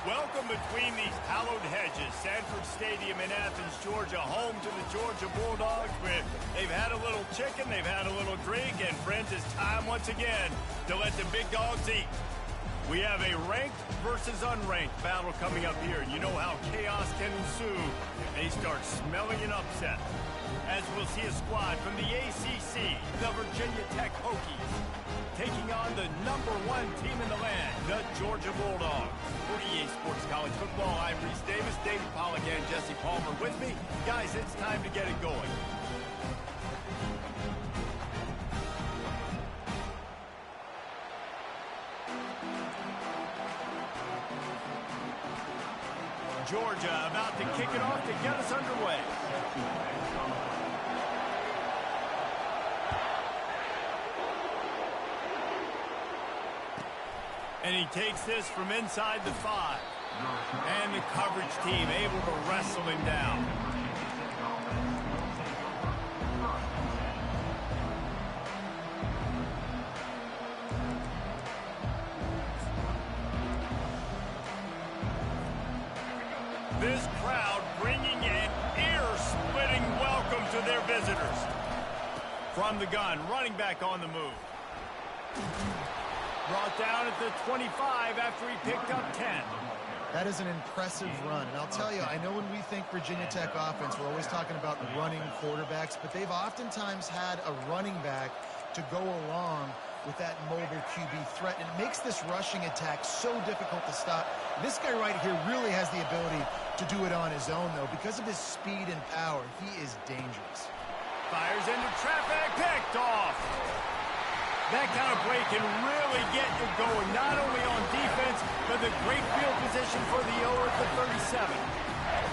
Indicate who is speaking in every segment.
Speaker 1: Welcome between these hallowed hedges. Sanford Stadium in Athens, Georgia, home to the Georgia Bulldogs. They've had a little chicken, they've had a little drink, and friends, it's time once again to let the big dogs eat. We have a ranked versus unranked battle coming up here. You know how chaos can ensue if they start smelling an upset. As we'll see a squad from the ACC, the Virginia Tech Hokies, taking on the #1 team in the land, the Georgia Bulldogs. For EA Sports College Football, I'm Reese Davis, David Pollack, and Jesse Palmer with me. Guys, it's time to get it going. Georgia about to kick it off to get us underway. And he takes this from inside the 5. And the coverage team able to wrestle him down. This crowd bringing an ear-splitting welcome to their visitors. From the gun, running back on the move. Brought down at the 25 after he picked up 10.
Speaker 2: That is an impressive run. And I'll tell you, I know when we think Virginia Tech offense, we're always talking about running quarterbacks, but they've oftentimes had a running back to go along with that mobile QB threat. And it makes this rushing attack so difficult to stop. This guy right here really has the ability to do it on his own, though. Because of his speed and power, he is dangerous.
Speaker 1: Fires into traffic, picked off. That kind of play can really get you going, not only on defense, but the great field position for the O at the 37.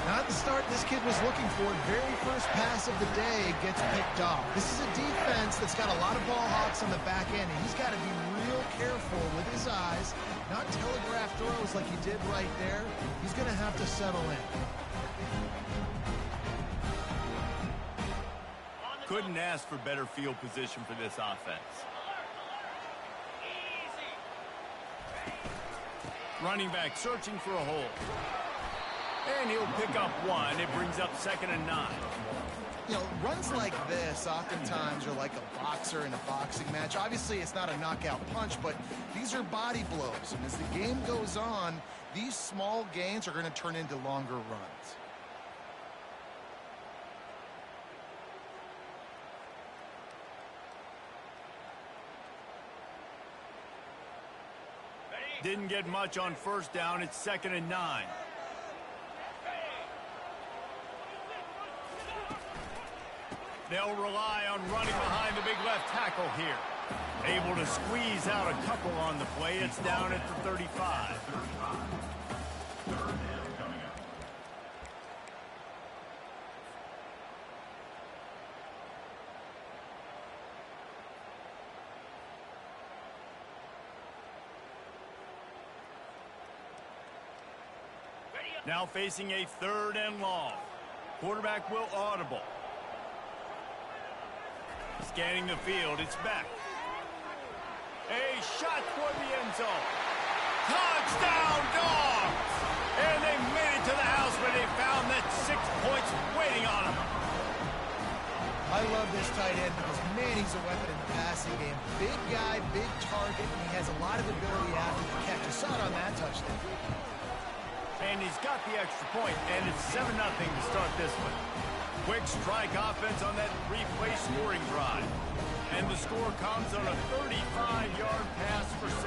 Speaker 2: Not the start this kid was looking for. Very first pass of the day gets picked off. This is a defense that's got a lot of ball hawks on the back end, and he's got to be real careful with his eyes, not telegraph throws like he did right there. He's going to have to settle in.
Speaker 1: Couldn't ask for better field position for this offense. Running back searching for a hole. And he'll pick up 1. It brings up 2nd and 9.
Speaker 2: You know, runs like this oftentimes are like a boxer in a boxing match. Obviously, it's not a knockout punch, but these are body blows. And as the game goes on, these small gains are going to turn into longer runs.
Speaker 1: Didn't get much on first down. It's 2nd and 9. They'll rely on running behind the big left tackle here. Able to squeeze out a couple on the play. It's down at the 35. Now facing a 3rd and long. Quarterback will audible. Scanning the field, it's back. A shot toward the end zone. Touchdown, Dogs! And they made it to the house where they found that 6 points waiting on them.
Speaker 2: I love this tight end because, man, he's a weapon in the passing game. Big guy, big target, and he has a lot of ability after the catch. You saw it on that touchdown.
Speaker 1: And he's got the extra point, and it's 7-0 to start this one. Quick strike offense on that 3-play scoring drive. And the score comes on a 35-yard pass for 6.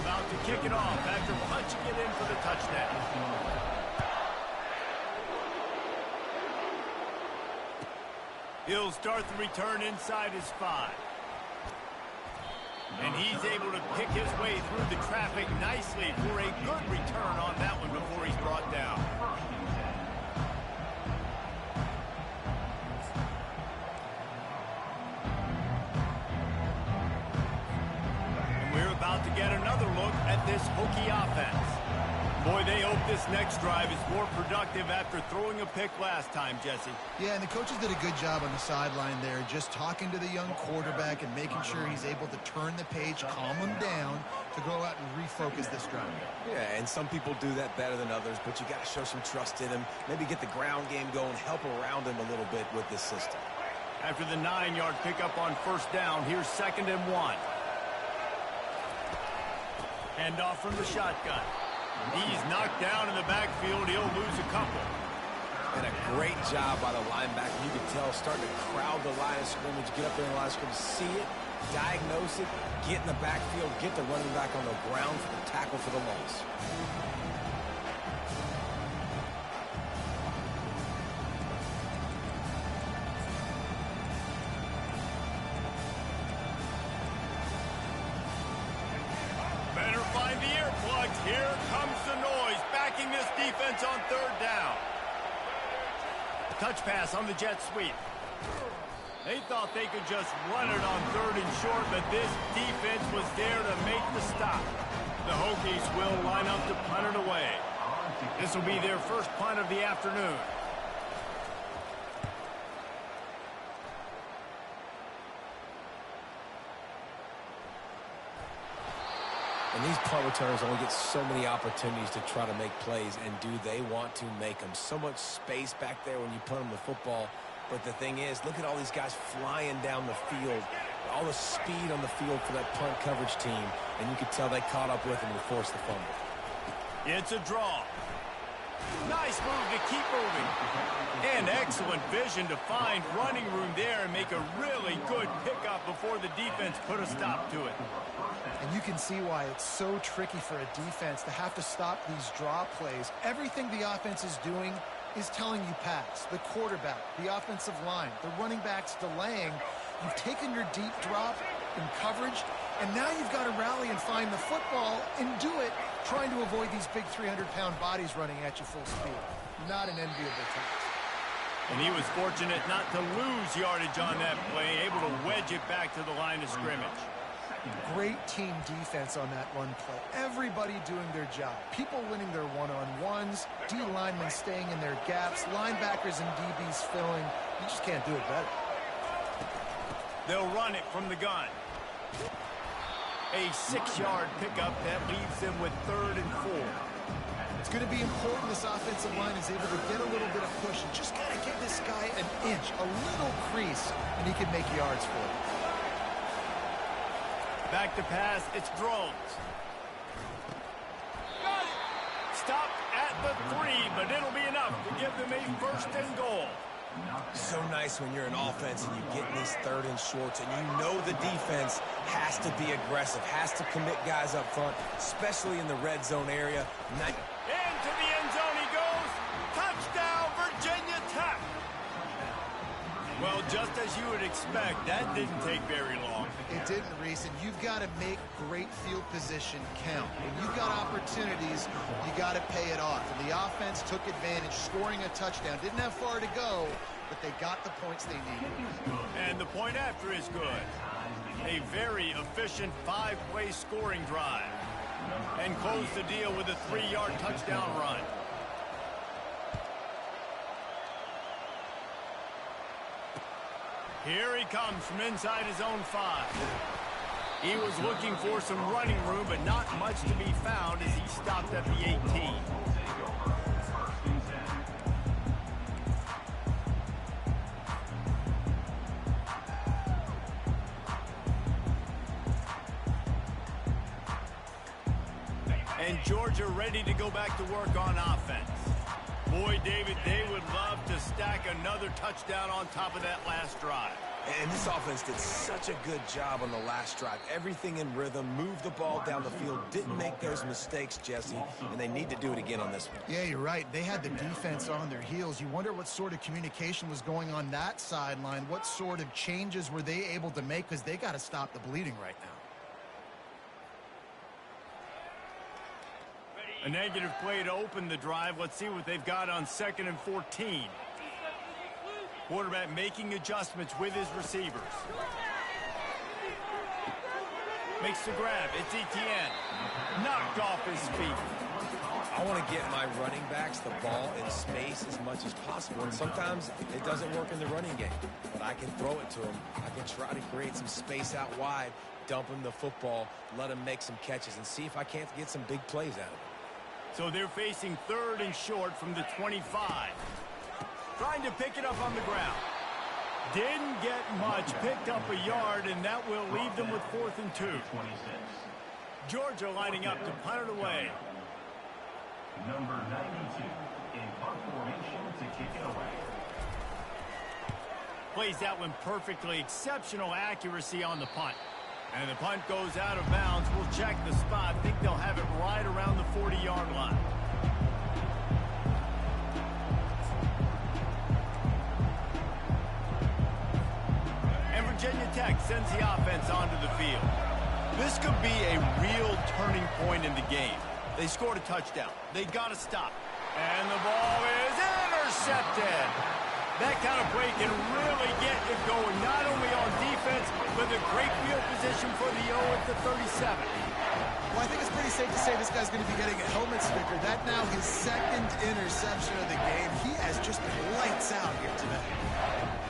Speaker 1: About to kick it off after punching it in for the touchdown. He'll start the return inside his 5. And he's able to pick his way through the traffic nicely for a good return on that one before he's brought down. And we're about to get another another look at this Hokie offense. Boy, they hope this next drive is more productive after throwing a pick last time, Jesse.
Speaker 2: Yeah, and the coaches did a good job on the sideline there, just talking to the young quarterback and making sure he's able to turn the page, calm him down to go out and refocus this drive.
Speaker 3: Yeah, and some people do that better than others, but you got to show some trust in him, maybe get the ground game going, help around him a little bit with this system.
Speaker 1: After the 9-yard pickup on first down, here's 2nd and 1. Handoff from the shotgun. He's knocked down in the backfield. He'll lose a couple.
Speaker 3: And a great job by the linebacker. You can tell starting to crowd the line of scrimmage, get up there in the line of scrimmage, see it, diagnose it, get in the backfield, get the running back on the ground for the tackle for the loss.
Speaker 1: Better find the earplugs. Here comes the noise, backing this defense on 3rd down. Touch pass on the jet sweep. They thought they could just run it on 3rd and short, but this defense was there to make the stop. The Hokies will line up to punt it away. This will be their first punt of the afternoon.
Speaker 3: And these punt returners only get so many opportunities to try to make plays, and do they want to make them? So much space back there when you punt them the football. But the thing is, look at all these guys flying down the field, all the speed on the field for that punt coverage team, and you could tell they caught up with them to force the fumble.
Speaker 1: It's a draw. Nice move to keep moving. And excellent vision to find running room there and make a really good pickup before the defense put a stop to it.
Speaker 2: And you can see why it's so tricky for a defense to have to stop these draw plays. Everything the offense is doing is telling you pass. The quarterback, the offensive line, the running backs delaying. You've taken your deep drop in coverage, and now you've got to rally and find the football and do it trying to avoid these big 300-pound bodies running at you full speed. Not an enviable task.
Speaker 1: And he was fortunate not to lose yardage on that play, able to wedge it back to the line of scrimmage.
Speaker 2: Great team defense on that run play. Everybody doing their job. People winning their one-on-ones, D linemen staying in their gaps, linebackers and DBs filling. You just can't do it better.
Speaker 1: They'll run it from the gun. A 6-yard pickup that leaves them with 3rd and 4.
Speaker 2: It's going to be important this offensive line is able to get a little bit of push and just got to give this guy an inch, a little crease, and he can make yards for it.
Speaker 1: Back to pass, it's Drones. Stopped at the 3, but it'll be enough to give them a 1st and goal.
Speaker 3: So nice when you're an offense and you get in these 3rd and shorts and you know the defense has to be aggressive, has to commit guys up front, especially in the red zone area.
Speaker 1: Into the end zone he goes. Touchdown, Virginia Tech. Well, just as you would expect, that didn't take very long.
Speaker 2: It didn't, Reese, and you've got to make great field position count. When you've got opportunities, you got to pay it off. And the offense took advantage, scoring a touchdown. Didn't have far to go, but they got the points they needed.
Speaker 1: And the point after is good. A very efficient 5-play scoring drive. And close the deal with a 3-yard touchdown run. Here he comes from inside his own 5. He was looking for some running room, but not much to be found as he stopped at the 18. And Georgia ready to go back to work on offense. Boy, David, they would love to stack another touchdown on top of that last drive.
Speaker 3: And this offense did such a good job on the last drive. Everything in rhythm, moved the ball down the field, didn't make those mistakes, Jesse, and they need to do it again on this one.
Speaker 2: Yeah, you're right. They had the defense on their heels. You wonder what sort of communication was going on that sideline. What sort of changes were they able to make, because they got to stop the bleeding right now.
Speaker 1: A negative play to open the drive. Let's see what they've got on 2nd and 14. Quarterback making adjustments with his receivers. Makes the grab. It's Kttn. Knocked off his feet.
Speaker 3: I want to get my running backs the ball in space as much as possible. And sometimes it doesn't work in the running game. But I can throw it to them. I can try to create some space out wide, dump him the football, let him make some catches, and see if I can't get some big plays out of it.
Speaker 1: So they're facing 3rd and short from the 25. Trying to pick it up on the ground. Didn't get much. Picked up a yard, and that will leave them with 4th and 2. Georgia lining up to punt it away.
Speaker 4: Number 92 in punt formation to kick it away.
Speaker 1: Plays that one perfectly. Exceptional accuracy on the punt. And the punt goes out of bounds. We'll check the spot. Think they'll have it right around the 40-yard line. And Virginia Tech sends the offense onto the field. This could be a real turning point in the game. They scored a touchdown. They got to stop. And the ball is intercepted. That kind of play can really get you going, not only on defense, but a great field position for the O at the 37.
Speaker 2: Well, I think it's pretty safe to say this guy's going to be getting a helmet sticker. That now his 2nd interception of the game. He has just been lights out here today.